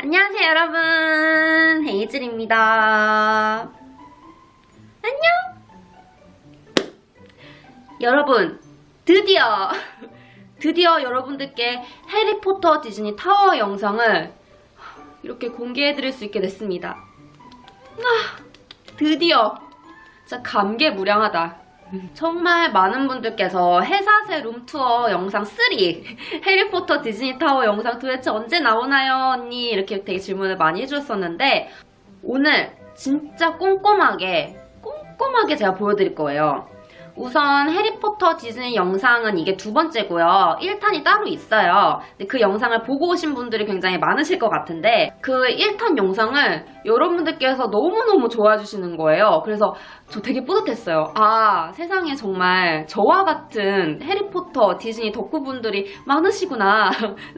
안녕하세요 여러분, 헤이즐입니다. 안녕. 여러분, 드디어 여러분들께 해리포터 디즈니 타워 영상을 이렇게 공개해드릴 수 있게 됐습니다. 드디어 진짜 감개무량하다. 정말 많은 분들께서 해사세 룸투어 영상 3 해리포터 디즈니 타워 영상 도대체 언제 나오나요 언니, 이렇게 되게 질문을 많이 해주셨었는데 오늘 진짜 꼼꼼하게 제가 보여드릴 거예요. 우선 해리포터 디즈니 영상은 이게 두 번째고요. 1탄이 따로 있어요. 근데 그 영상을 보고 오신 분들이 굉장히 많으실 것 같은데 그 1탄 영상을 여러분들께서 너무너무 좋아해 주시는 거예요. 그래서 저 되게 뿌듯했어요. 아, 세상에 정말 저와 같은 해리포터 디즈니 덕후분들이 많으시구나.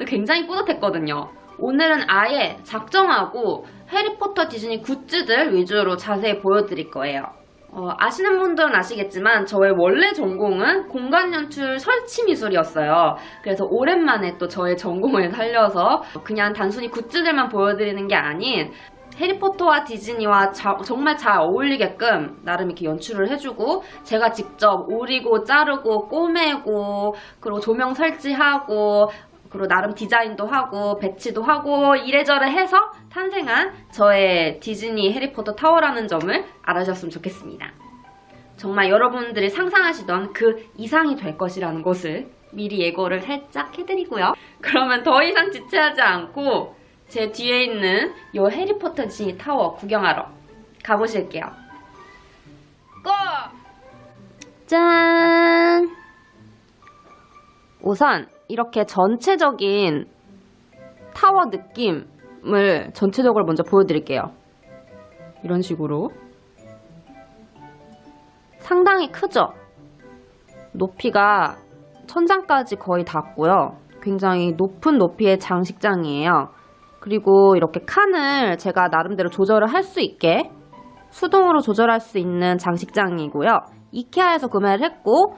굉장히 뿌듯했거든요. 오늘은 아예 작정하고 해리포터 디즈니 굿즈들 위주로 자세히 보여드릴 거예요. 아시는 분들은 아시겠지만 저의 원래 전공은 공간연출 설치미술이었어요. 그래서 오랜만에 또 저의 전공을 살려서 그냥 단순히 굿즈들만 보여드리는 게 아닌 해리포터와 디즈니와 정말 잘 어울리게끔 나름 이렇게 연출을 해주고 제가 직접 오리고 자르고 꼬매고 그리고 조명 설치하고 그리고 나름 디자인도 하고 배치도 하고 이래저래 해서 탄생한 저의 디즈니 해리포터 타워라는 점을 알아주셨으면 좋겠습니다. 정말 여러분들이 상상하시던 그 이상이 될 것이라는 것을 미리 예고를 살짝 해드리고요. 그러면 더 이상 지체하지 않고 제 뒤에 있는 이 해리포터 디즈니 타워 구경하러 가보실게요. 고! 짠! 우선 이렇게 전체적인 타워 느낌을 전체적으로 먼저 보여드릴게요. 이런 식으로 상당히 크죠? 높이가 천장까지 거의 닿고요. 굉장히 높은 높이의 장식장이에요. 그리고 이렇게 칸을 제가 나름대로 조절을 할 수 있게 수동으로 조절할 수 있는 장식장이고요. 이케아에서 구매를 했고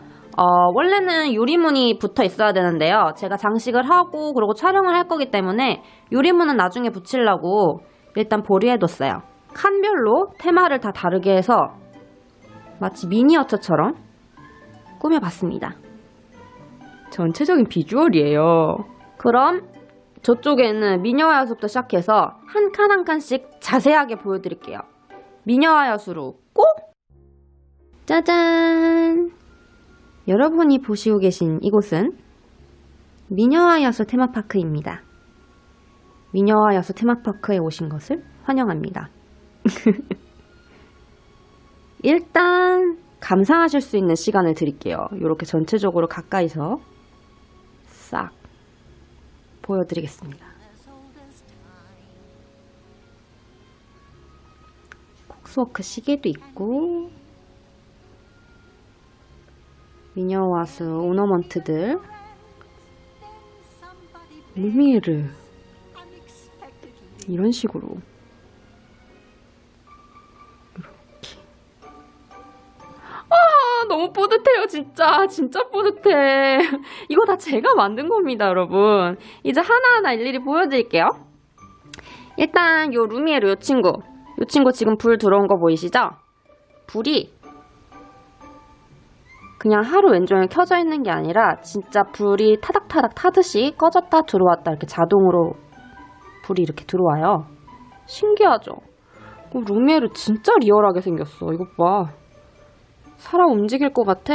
원래는 유리문이 붙어 있어야 되는데요. 제가 장식을 하고 그리고 촬영을 할 거기 때문에 유리문은 나중에 붙이려고 일단 보류해뒀어요. 칸별로 테마를 다 다르게 해서 마치 미니어처처럼 꾸며봤습니다. 전체적인 비주얼이에요. 그럼 저쪽에는 미녀와 야수부터 시작해서 한 칸 한 칸씩 자세하게 보여드릴게요. 미녀와 야수로 꼭! 짜잔! 여러분이 보시고 계신 이곳은 미녀와 야수 테마파크입니다. 미녀와 야수 테마파크에 오신 것을 환영합니다. 일단 감상하실 수 있는 시간을 드릴게요. 이렇게 전체적으로 가까이서 싹 보여드리겠습니다. 콕스워크 시계도 있고 미녀와수 오너먼트들, 루미에르 이런 식으로 이렇게. 너무 뿌듯해요. 진짜 뿌듯해. 이거 다 제가 만든 겁니다 여러분. 이제 하나하나 일일이 보여드릴게요. 일단 요 루미에르 요 친구 지금 불 들어온 거 보이시죠? 불이 그냥 하루 왼종일 켜져 있는 게 아니라 진짜 불이 타닥타닥 타듯이 꺼졌다 들어왔다 이렇게 자동으로 불이 이렇게 들어와요. 신기하죠? 루미에르 진짜 리얼하게 생겼어. 이것 봐. 사람 움직일 것 같아.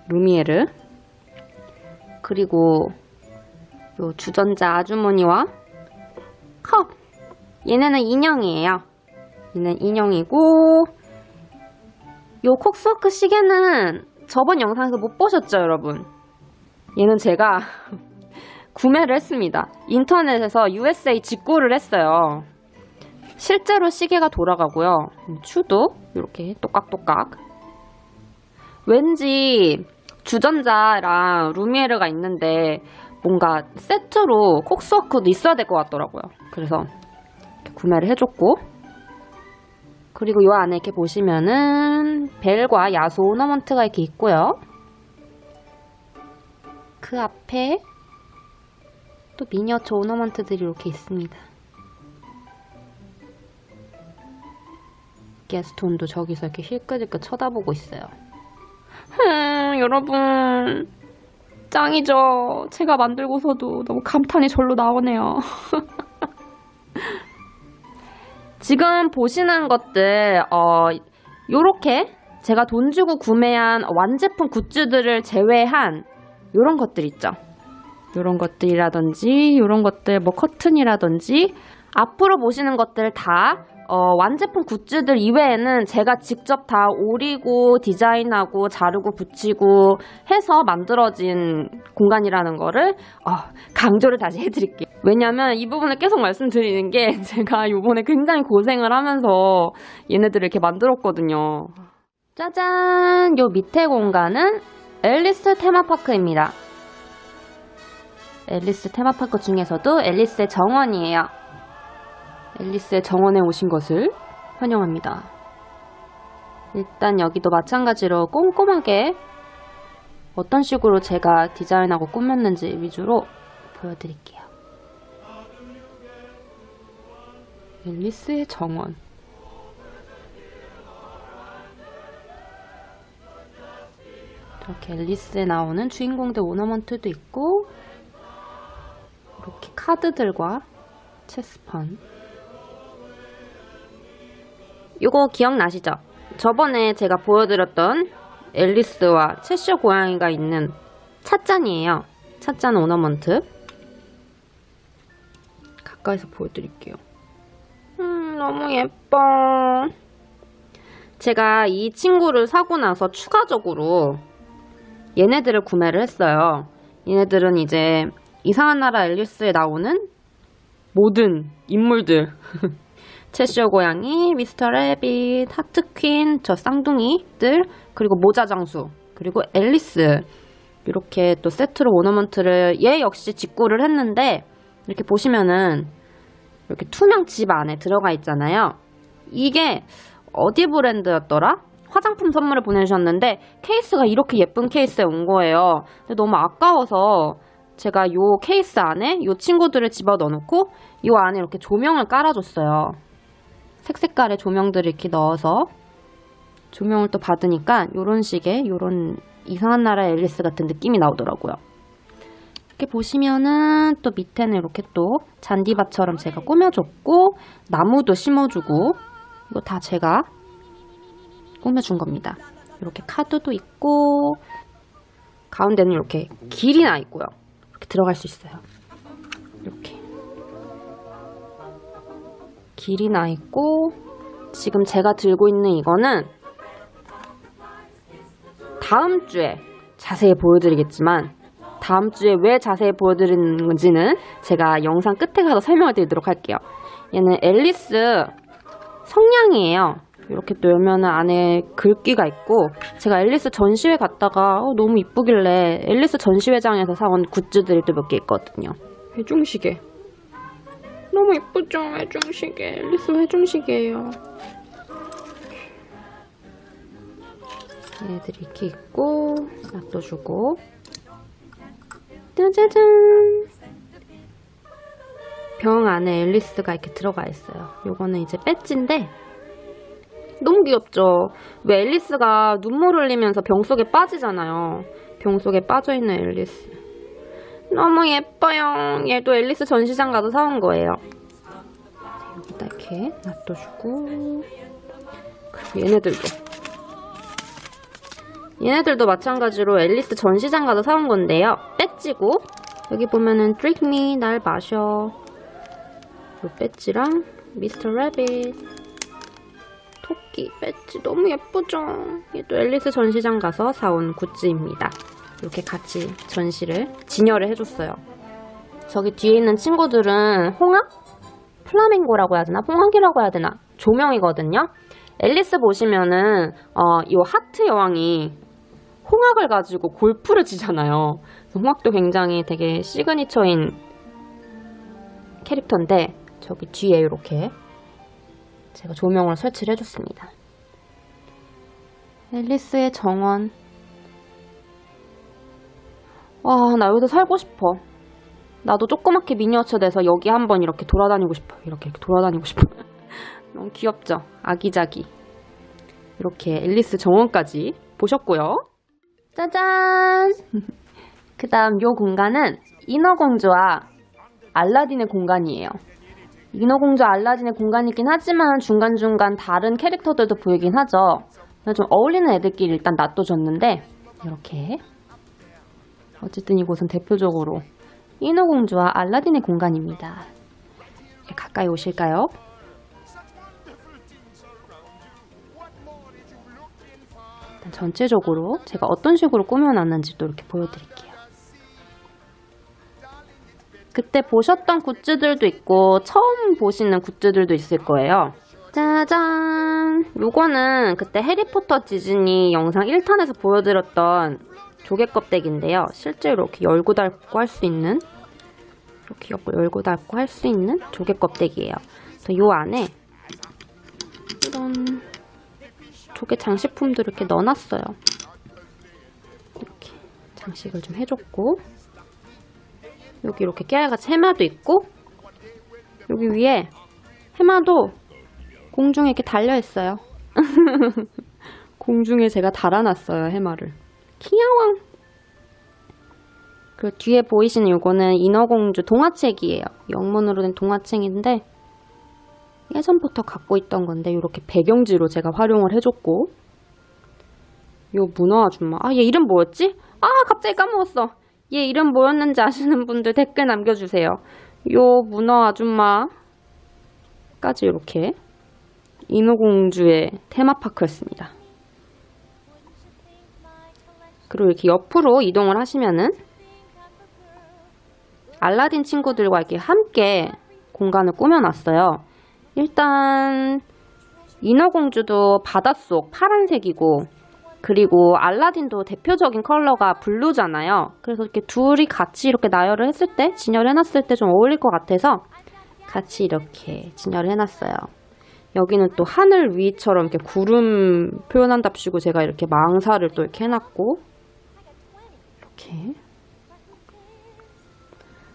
루미에르. 그리고 요 주전자 아주머니와 컵. 얘네는 인형이에요. 얘는 인형이고 요 콕스워크 시계는 저번 영상에서 못 보셨죠 여러분? 얘는 제가 구매를 했습니다. 인터넷에서 USA 직구를 했어요. 실제로 시계가 돌아가고요. 추도 이렇게 똑깍똑깍. 왠지 주전자랑 루미에르가 있는데 뭔가 세트로 콕스워크도 있어야 될 것 같더라고요. 그래서 구매를 해줬고 그리고 이 안에 이렇게 보시면은 벨과 야수 오너먼트가 이렇게 있고요. 그 앞에 또 미니어처 오너먼트들이 이렇게 있습니다. 게스톤도 저기서 이렇게 힐끗힐끗 쳐다보고 있어요. 여러분 짱이죠. 제가 만들고서도 너무 감탄이 절로 나오네요. 지금 보시는 것들 요렇게 제가 돈 주고 구매한 완제품 굿즈들을 제외한 요런 것들 있죠. 요런 것들이라든지 요런 것들 뭐 커튼이라든지 앞으로 보시는 것들 다 완제품 굿즈들 이외에는 제가 직접 다 오리고 디자인하고 자르고 붙이고 해서 만들어진 공간이라는 거를 강조를 다시 해드릴게요. 왜냐면 이 부분을 계속 말씀드리는 게 제가 요번에 굉장히 고생을 하면서 얘네들을 이렇게 만들었거든요. 짜잔! 요 밑에 공간은 앨리스 테마파크입니다. 앨리스 테마파크 중에서도 앨리스의 정원이에요. 앨리스의 정원에 오신 것을 환영합니다. 일단 여기도 마찬가지로 꼼꼼하게 어떤 식으로 제가 디자인하고 꾸몄는지 위주로 보여드릴게요. 앨리스의 정원. 이렇게 앨리스에 나오는 주인공들 오너먼트도 있고 이렇게 카드들과 체스판. 이거 기억나시죠? 저번에 제가 보여드렸던 앨리스와 채셔 고양이가 있는 찻잔이에요. 찻잔 오너먼트. 가까이서 보여드릴게요. 너무 예뻐. 제가 이 친구를 사고 나서 추가적으로 얘네들을 구매를 했어요. 얘네들은 이제 이상한 나라 앨리스에 나오는 모든 인물들 채셔 고양이, 미스터 래빗, 하트 퀸, 저 쌍둥이들, 그리고 모자 장수, 그리고 앨리스 이렇게 또 세트로 오너먼트를 얘 역시 직구를 했는데 이렇게 보시면은 이렇게 투명 집 안에 들어가 있잖아요. 이게 어디 브랜드였더라? 화장품 선물을 보내주셨는데 케이스가 이렇게 예쁜 케이스에 온 거예요. 근데 너무 아까워서 제가 요 케이스 안에 요 친구들을 집어넣어놓고 요 안에 이렇게 조명을 깔아줬어요. 색색깔의 조명들을 이렇게 넣어서 조명을 또 받으니까 요런 식의 요런 이상한 나라의 앨리스 같은 느낌이 나오더라고요. 이렇게 보시면은 또 밑에는 이렇게 또 잔디밭처럼 제가 꾸며줬고 나무도 심어주고 이거 다 제가 꾸며준 겁니다. 이렇게 카드도 있고 가운데는 이렇게 길이 나 있고요. 이렇게 들어갈 수 있어요. 이렇게 길이 나 있고 지금 제가 들고 있는 이거는 다음 주에 자세히 보여드리겠지만 다음 주에 왜 자세히 보여드리는 건지는 제가 영상 끝에 가서 설명을 드리도록 할게요. 얘는 앨리스 성냥이에요. 이렇게 또 열면은 안에 글귀가 있고 제가 앨리스 전시회 갔다가 너무 이쁘길래 앨리스 전시회장에서 사온 굿즈들이 또 몇 개 있거든요. 회중시계 너무 이쁘죠? 회중시계 앨리스 회중시계예요. 얘들이 이렇게 있고 놔둬주고 짜자잔 병 안에 앨리스가 이렇게 들어가 있어요. 요거는 이제 배지인데 너무 귀엽죠? 왜 앨리스가 눈물 흘리면서 병 속에 빠지잖아요. 병 속에 빠져있는 앨리스 너무 예뻐요. 얘도 앨리스 전시장 가서 사온 거예요. 여기다 이렇게 놔둬주고 그리고 얘네들도 마찬가지로 앨리스 전시장 가서 사온 건데요. 배지고 여기 보면은 Drink me 날 마셔 요 배지랑 미스터 래빗 토끼 배지 너무 예쁘죠? 얘도 앨리스 전시장 가서 사온 굿즈입니다. 이렇게 같이 전시를 진열을 해줬어요. 저기 뒤에 있는 친구들은 홍학? 플라밍고라고 해야 되나? 홍학이라고 해야 되나? 조명이거든요. 앨리스 보시면은 이 하트 여왕이 홍학을 가지고 골프를 치잖아요. 홍학도 굉장히 되게 시그니처인 캐릭터인데 저기 뒤에 이렇게 제가 조명을 설치를 해줬습니다. 앨리스의 정원. 와, 나 여기서 살고 싶어. 나도 조그맣게 미니어처 돼서 여기 한번 이렇게 돌아다니고 싶어요. 이렇게 돌아다니고 싶어요. 너무 귀엽죠? 아기자기. 이렇게 앨리스 정원까지 보셨고요. 짜잔! 그 다음 요 공간은 인어공주와 알라딘의 공간이에요. 인어공주와 알라딘의 공간이긴 하지만 중간중간 다른 캐릭터들도 보이긴 하죠. 좀 어울리는 애들끼리 일단 놔둬줬는데 이렇게 어쨌든 이곳은 대표적으로 인어공주와 알라딘의 공간입니다. 가까이 오실까요? 일단 전체적으로 제가 어떤 식으로 꾸며놨는지도 이렇게 보여드릴게요. 그때 보셨던 굿즈들도 있고 처음 보시는 굿즈들도 있을 거예요. 짜잔! 요거는 그때 해리포터 디즈니 영상 1탄에서 보여드렸던 조개 껍데기인데요. 실제로 이렇게 열고 닫고 할 수 있는 이렇게 열고 닫고 할 수 있는 조개 껍데기예요. 그래서 요 안에 이런 조개 장식품들을 이렇게 넣어놨어요. 이렇게 장식을 좀 해줬고 여기 이렇게 깨알같이 해마도 있고 여기 위에 해마도 공중에 이렇게 달려있어요. 공중에 제가 달아놨어요, 해마를. 귀여워. 그 뒤에 보이시는 요거는 인어공주 동화책이에요. 영문으로 된 동화책인데 예전부터 갖고 있던 건데 이렇게 배경지로 제가 활용을 해줬고 요 문어 아줌마. 얘 이름 뭐였지? 갑자기 까먹었어. 얘 이름 뭐였는지 아시는 분들 댓글 남겨주세요. 요 문어 아줌마까지 이렇게 인어공주의 테마파크였습니다. 그리고 이렇게 옆으로 이동을 하시면은 알라딘 친구들과 이렇게 함께 공간을 꾸며놨어요. 일단 인어공주도 바닷속 파란색이고 그리고 알라딘도 대표적인 컬러가 블루잖아요. 그래서 이렇게 둘이 같이 이렇게 나열을 했을 때 진열을 해놨을 때 좀 어울릴 것 같아서 같이 이렇게 진열을 해놨어요. 여기는 또 하늘 위처럼 이렇게 구름 표현한답시고 제가 이렇게 망사를 또 이렇게 해놨고 이렇게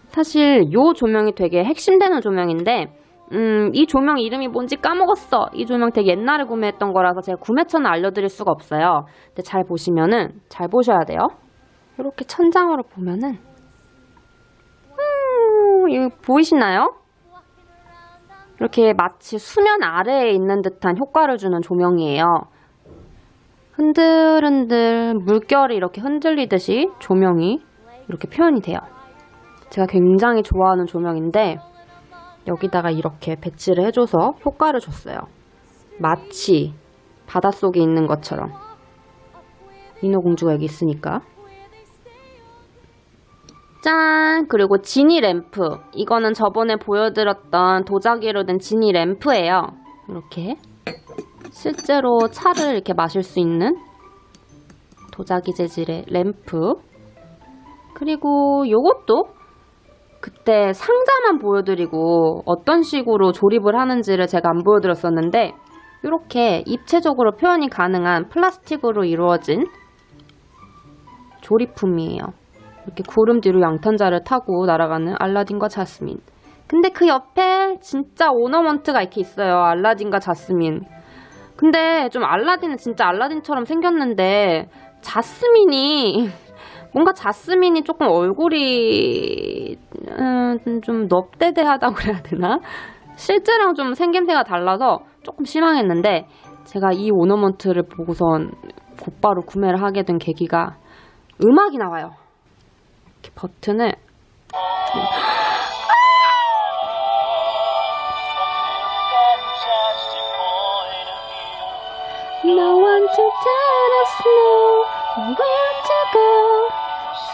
사실 요 조명이 되게 핵심되는 조명인데 이 조명 이름이 뭔지 까먹었어. 이 조명 되게 옛날에 구매했던 거라서 제가 구매처는 알려드릴 수가 없어요. 근데 잘 보시면은 잘 보셔야 돼요. 이렇게 천장으로 보면은 이거 보이시나요? 이렇게 마치 수면 아래에 있는 듯한 효과를 주는 조명이에요. 흔들흔들 물결이 이렇게 흔들리듯이 조명이 이렇게 표현이 돼요. 제가 굉장히 좋아하는 조명인데 여기다가 이렇게 배치를 해줘서 효과를 줬어요. 마치 바닷속에 있는 것처럼. 인어공주가 여기 있으니까. 짠! 그리고 지니 램프. 이거는 저번에 보여드렸던 도자기로 된 지니 램프예요. 이렇게 실제로 차를 이렇게 마실 수 있는 도자기 재질의 램프. 그리고 요것도 그때 상자만 보여드리고 어떤 식으로 조립을 하는지를 제가 안 보여드렸었는데 이렇게 입체적으로 표현이 가능한 플라스틱으로 이루어진 조립품이에요. 이렇게 구름 뒤로 양탄자를 타고 날아가는 알라딘과 자스민. 근데 그 옆에 진짜 오너먼트가 이렇게 있어요. 알라딘과 자스민. 근데 좀 알라딘은 진짜 알라딘처럼 생겼는데 뭔가 자스민이 조금 얼굴이 좀 넙대대하다고 그래야 되나? 실제랑 좀 생김새가 달라서 조금 실망했는데 제가 이 오너먼트를 보고선 곧바로 구매를 하게 된 계기가 음악이 나와요. 이렇게 버튼을 No one to tell us no where to go.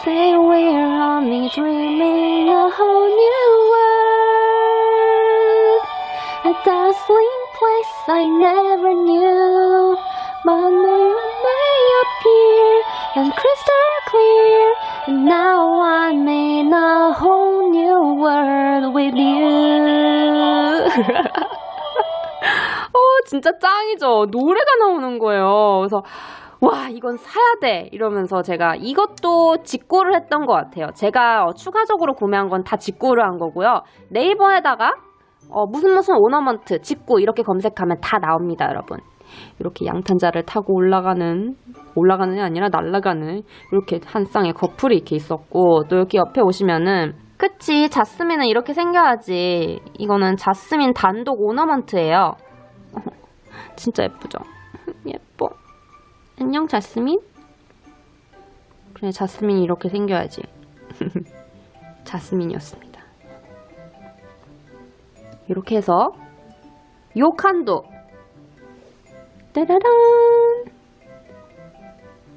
Say we're only dreaming a whole new world. A dazzling place I never knew. But moon may appear and crystal clear. And now I'm in a whole new world with you. 진짜 짱이죠. 노래가 나오는 거예요. 그래서 와, 이건 사야 돼! 이러면서 제가 이것도 직구를 했던 것 같아요. 제가 추가적으로 구매한 건 다 직구를 한 거고요. 네이버에다가 무슨 오너먼트, 직구 이렇게 검색하면 다 나옵니다, 여러분. 이렇게 양탄자를 타고 올라가는 게 아니라 날아가는 이렇게 한 쌍의 커플이 이렇게 있었고, 또 여기 옆에 오시면은 그치, 자스민은 이렇게 생겨야지. 이거는 자스민 단독 오너먼트예요. 진짜 예쁘죠? 예뻐. 안녕, 자스민? 그래, 자스민이 이렇게 생겨야지. 자스민이었습니다. 이렇게 해서 요 칸도 따라란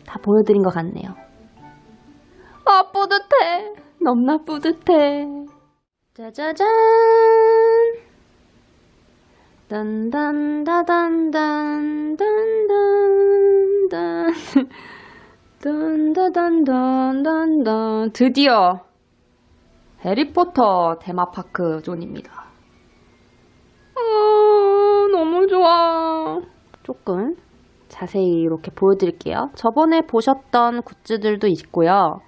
다 보여드린 것 같네요. 아, 뿌듯해. 너무나 뿌듯해. 짜자잔. 딴딴다단단단단단 딴다단단단단 드디어 해리포터 테마파크 존입니다. 너무 좋아. 조금 자세히 이렇게 보여드릴게요. 저번에 보셨던 굿즈들도 있고요.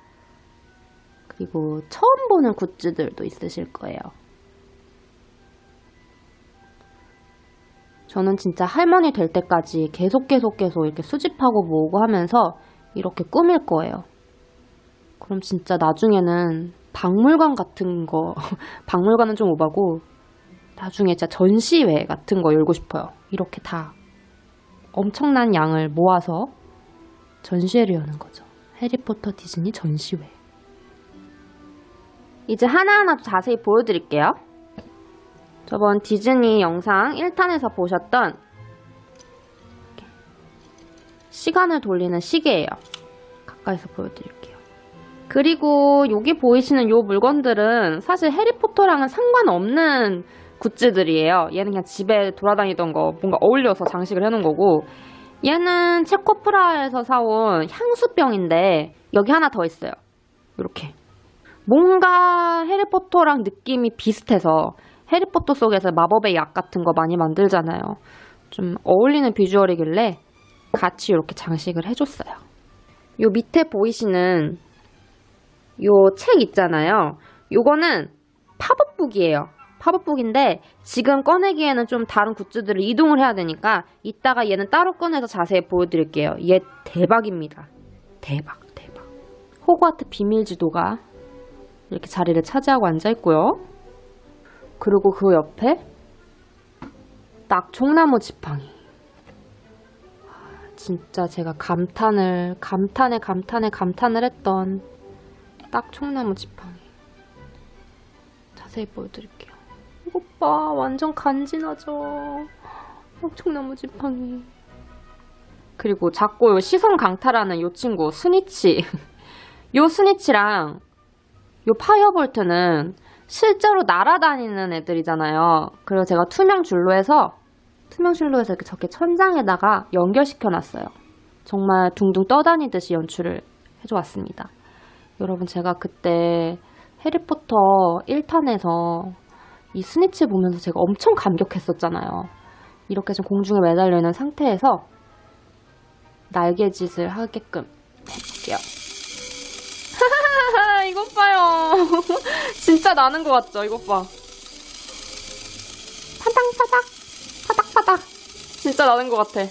그리고 처음 보는 굿즈들도 있으실 거예요. 저는 진짜 할머니 될 때까지 계속 이렇게 수집하고 모으고 하면서 이렇게 꾸밀 거예요. 그럼 진짜 나중에는 박물관 같은 거, 박물관은 좀 오바고, 나중에 진짜 전시회 같은 거 열고 싶어요. 이렇게 다 엄청난 양을 모아서 전시회를 여는 거죠. 해리포터 디즈니 전시회. 이제 하나하나 자세히 보여드릴게요. 저번 디즈니 영상 1탄에서 보셨던 시간을 돌리는 시계예요. 가까이서 보여드릴게요. 그리고 여기 보이시는 요 물건들은 사실 해리포터랑은 상관없는 굿즈들이에요. 얘는 그냥 집에 돌아다니던 거 뭔가 어울려서 장식을 해놓은 거고, 얘는 체코프라에서 사온 향수병인데 여기 하나 더 있어요. 이렇게 뭔가 해리포터랑 느낌이 비슷해서, 해리포터 속에서 마법의 약 같은 거 많이 만들잖아요. 좀 어울리는 비주얼이길래 같이 이렇게 장식을 해줬어요. 요 밑에 보이시는 요 책 있잖아요. 요거는 팝업북이에요. 팝업북인데 지금 꺼내기에는 좀 다른 굿즈들을 이동을 해야 되니까 이따가 얘는 따로 꺼내서 자세히 보여드릴게요. 얘 대박입니다. 대박. 호그와트 비밀지도가 이렇게 자리를 차지하고 앉아있고요. 그리고 그 옆에 낙총나무 지팡이. 진짜 제가 감탄을 했던 낙총나무 지팡이. 자세히 보여드릴게요. 이것 봐, 완전 간지나죠. 낙총나무 지팡이. 그리고 자꾸 요 시선 강탈하는 요 친구 스니치. 요 스니치랑 요 파이어볼트는 실제로 날아다니는 애들이잖아요. 그래서 제가 투명 줄로 해서 이렇게 저렇게 천장에다가 연결시켜 놨어요. 정말 둥둥 떠다니듯이 연출을 해줘왔습니다. 여러분, 제가 그때 해리포터 1탄에서 이 스니치 보면서 제가 엄청 감격했었잖아요. 이렇게 좀 공중에 매달려 있는 상태에서 날개짓을 하게끔 해볼게요. 이것 봐요. 진짜 나는 것 같죠? 이것 봐. 파닥. 진짜 나는 것 같아.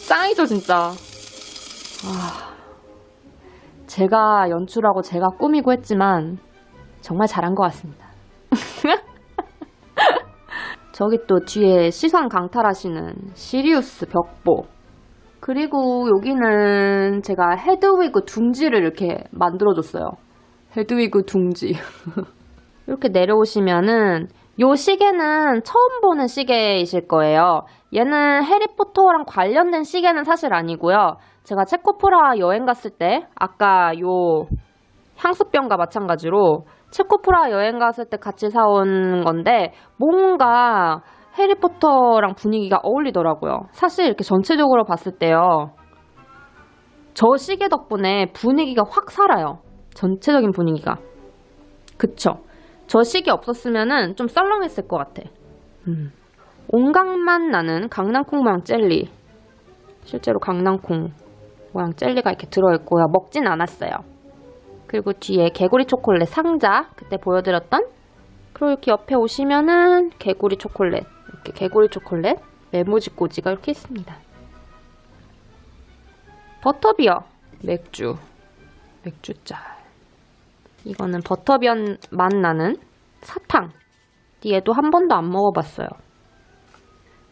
짱이죠, 진짜. 제가 연출하고 제가 꾸미고 했지만 정말 잘한 것 같습니다. 저기 또 뒤에 시선 강탈하시는 시리우스 벽보. 그리고 여기는 제가 헤드위그 둥지를 이렇게 만들어줬어요. 헤드위그 둥지. 이렇게 내려오시면은 요 시계는 처음 보는 시계이실 거예요. 얘는 해리포터랑 관련된 시계는 사실 아니고요. 제가 체코프라 여행 갔을 때 아까 요 향수병과 마찬가지로 체코프라 여행 갔을 때 같이 사온 건데 뭔가 해리포터랑 분위기가 어울리더라고요. 사실 이렇게 전체적으로 봤을 때요. 저 시계 덕분에 분위기가 확 살아요. 전체적인 분위기가. 그쵸? 저 시계 없었으면은 좀 썰렁했을 것 같아. 온갖 맛 나는 강낭콩 모양 젤리. 실제로 강낭콩 모양 젤리가 이렇게 들어있고요. 먹진 않았어요. 그리고 뒤에 개구리 초콜릿 상자, 그때 보여드렸던. 그리고 이렇게 옆에 오시면은 개구리 초콜릿, 이렇게 개구리 초콜릿 메모지 꽂이가 이렇게 있습니다. 버터비어 맥주잔. 이거는 버터비어 맛 나는 사탕. 얘도 한 번도 안 먹어봤어요.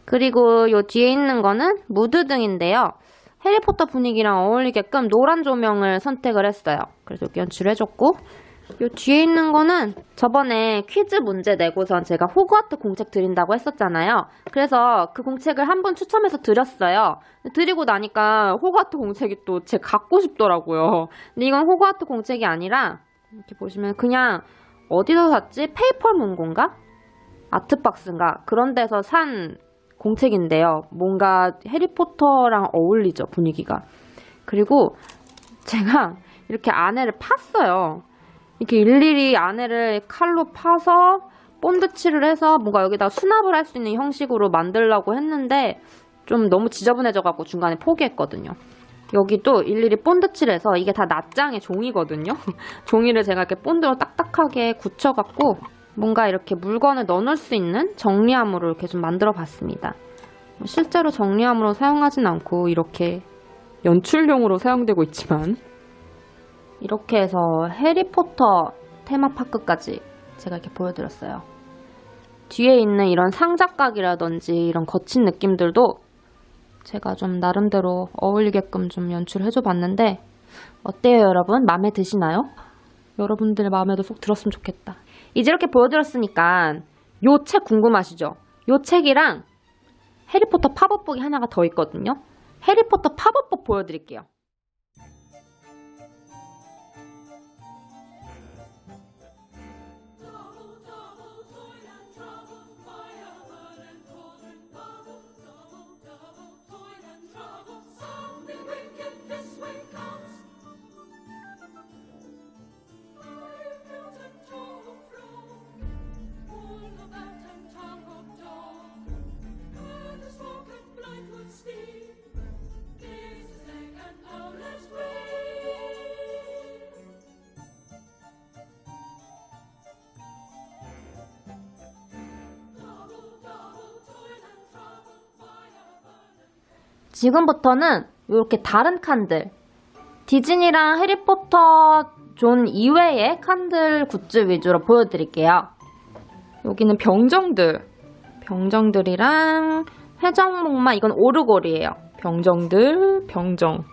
그리고 요 뒤에 있는 거는 무드등인데요. 해리포터 분위기랑 어울리게끔 노란 조명을 선택을 했어요. 그래서 여기 연출해줬고, 요 뒤에 있는 거는 저번에 퀴즈 문제 내고선 제가 호그와트 공책 드린다고 했었잖아요. 그래서 그 공책을 한 분 추첨해서 드렸어요. 드리고 나니까 호그와트 공책이 또 제가 갖고 싶더라고요. 근데 이건 호그와트 공책이 아니라 이렇게 보시면 그냥 어디서 샀지? 페이퍼문고인가? 아트박스인가? 그런 데서 산 공책인데요. 뭔가 해리포터랑 어울리죠, 분위기가. 그리고 제가 이렇게 안에를 팠어요. 이렇게 일일이 안에를 칼로 파서 본드칠을 해서 뭔가 여기다 수납을 할 수 있는 형식으로 만들려고 했는데 좀 너무 지저분해져갖고 중간에 포기했거든요. 여기도 일일이 본드칠해서 이게 다 낱장의 종이거든요. 종이를 제가 이렇게 본드로 딱딱하게 굳혀갖고 뭔가 이렇게 물건을 넣어놓을 수 있는 정리함으로 이렇게 좀 만들어 봤습니다. 실제로 정리함으로 사용하진 않고 이렇게 연출용으로 사용되고 있지만, 이렇게 해서 해리포터 테마파크까지 제가 이렇게 보여드렸어요. 뒤에 있는 이런 상자각이라든지 이런 거친 느낌들도 제가 좀 나름대로 어울리게끔 좀 연출해줘 봤는데 어때요, 여러분? 마음에 드시나요? 여러분들 마음에도 쏙 들었으면 좋겠다. 이제 이렇게 보여드렸으니까 요 책 궁금하시죠? 요 책이랑 해리포터 팝업북이 하나가 더 있거든요. 해리포터 팝업북 보여드릴게요. 지금부터는 이렇게 다른 칸들, 디즈니랑 해리포터 존 이외의 칸들 굿즈 위주로 보여드릴게요. 여기는 병정들이랑 회전목마, 이건 오르골이에요. 병정.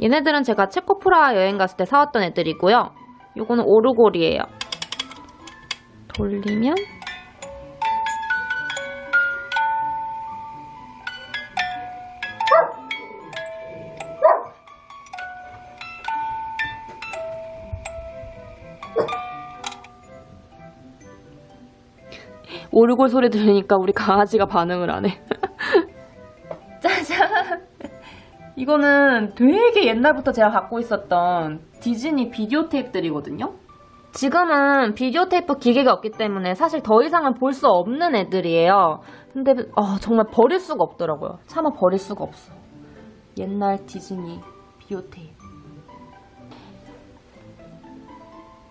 얘네들은 제가 체코프라 여행 갔을 때 사왔던 애들이고요. 요거는 오르골이에요. 돌리면 오르골 소리 들으니까 우리 강아지가 반응을 안 해. 짜잔! 이거는 되게 옛날부터 제가 갖고 있었던 디즈니 비디오 테이프들이거든요? 지금은 비디오 테이프 기계가 없기 때문에 사실 더 이상은 볼 수 없는 애들이에요. 근데 정말 버릴 수가 없더라고요. 차마 버릴 수가 없어. 옛날 디즈니 비디오 테이프.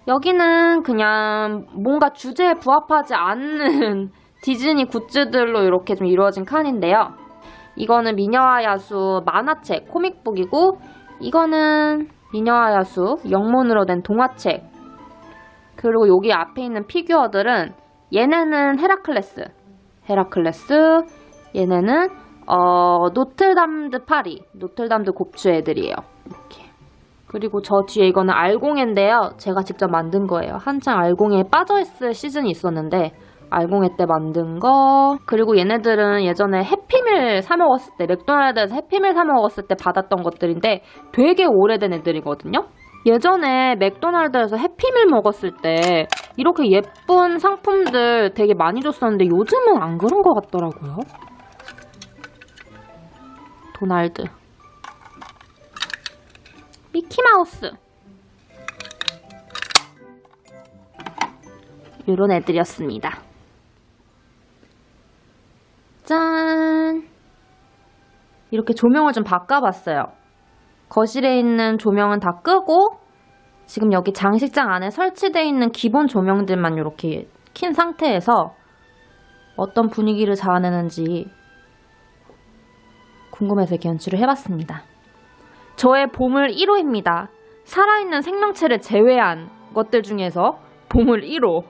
여기는 그냥 뭔가 주제에 부합하지 않는 디즈니 굿즈들로 이렇게 좀 이루어진 칸인데요. 이거는 미녀와 야수 만화책, 코믹북이고, 이거는 미녀와 야수 영문으로 된 동화책. 그리고 여기 앞에 있는 피규어들은 얘네는 헤라클레스, 얘네는 노틀담드 파리, 노틀담드 곱추 애들이에요. 이렇게. 그리고 저 뒤에 이거는 알공예인데요. 제가 직접 만든 거예요. 한창 알공예에 빠져있을 시즌이 있었는데 알공예 때 만든 거. 그리고 얘네들은 예전에 해피밀 사 먹었을 때, 맥도날드에서 해피밀 사 먹었을 때 받았던 것들인데 되게 오래된 애들이거든요. 예전에 맥도날드에서 해피밀 먹었을 때 이렇게 예쁜 상품들 되게 많이 줬었는데 요즘은 안 그런 것 같더라고요. 도날드, 미키마우스, 이런 애들이었습니다. 짠! 이렇게 조명을 좀 바꿔봤어요. 거실에 있는 조명은 다 끄고 지금 여기 장식장 안에 설치되어 있는 기본 조명들만 이렇게 킨 상태에서 어떤 분위기를 자아내는지 궁금해서 이렇게 연출을 해봤습니다. 저의 보물 1호입니다. 살아있는 생명체를 제외한 것들 중에서 보물 1호.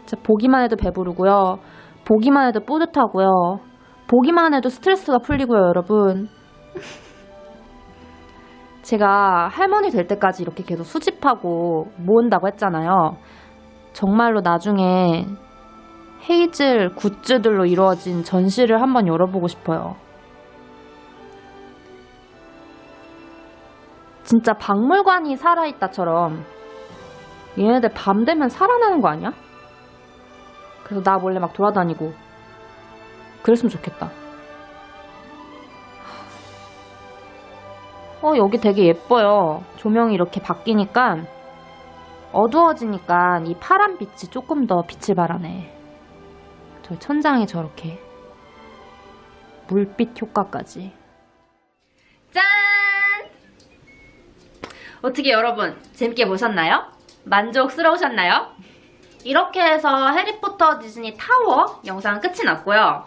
진짜 보기만 해도 배부르고요. 보기만 해도 뿌듯하고요. 보기만 해도 스트레스가 풀리고요, 여러분. 제가 할머니 될 때까지 이렇게 계속 수집하고 모은다고 했잖아요. 정말로 나중에 헤이즐 굿즈들로 이루어진 전시를 한번 열어보고 싶어요. 진짜 박물관이 살아있다처럼 얘네들 밤 되면 살아나는 거 아니야? 그래서 나 몰래 막 돌아다니고 그랬으면 좋겠다. 여기 되게 예뻐요. 조명이 이렇게 바뀌니까 어두워지니까 이 파란 빛이 조금 더 빛을 발하네. 저 천장에 저렇게 물빛 효과까지. 짠! 어떻게 여러분 재밌게 보셨나요? 만족스러우셨나요? 이렇게 해서 해리포터 디즈니 타워 영상 끝이 났고요.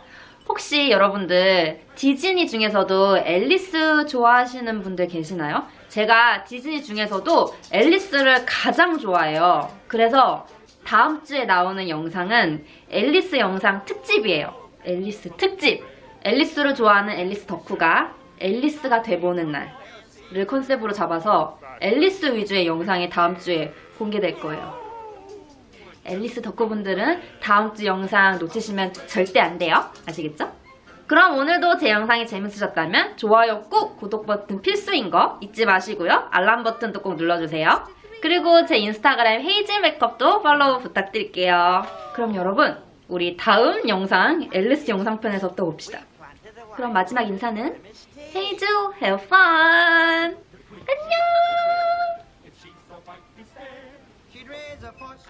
혹시 여러분들 디즈니 중에서도 앨리스 좋아하시는 분들 계시나요? 제가 디즈니 중에서도 앨리스를 가장 좋아해요. 그래서 다음 주에 나오는 영상은 앨리스 영상 특집이에요. 앨리스 특집! 앨리스를 좋아하는 앨리스 덕후가 앨리스가 돼보는 날을 컨셉으로 잡아서 앨리스 위주의 영상이 다음 주에 공개될 거예요. 앨리스 덕후분들은 다음 주 영상 놓치시면 절대 안 돼요. 아시겠죠? 그럼 오늘도 제 영상이 재밌으셨다면 좋아요 꾹, 구독 버튼 필수인 거 잊지 마시고요. 알람 버튼도 꼭 눌러주세요. 그리고 제 인스타그램 헤이즐 메이크업도 팔로우 부탁드릴게요. 그럼 여러분, 우리 다음 영상 앨리스 영상편에서 또 봅시다. 그럼 마지막 인사는 헤이즐 have fun! 안녕! She'd raise a force,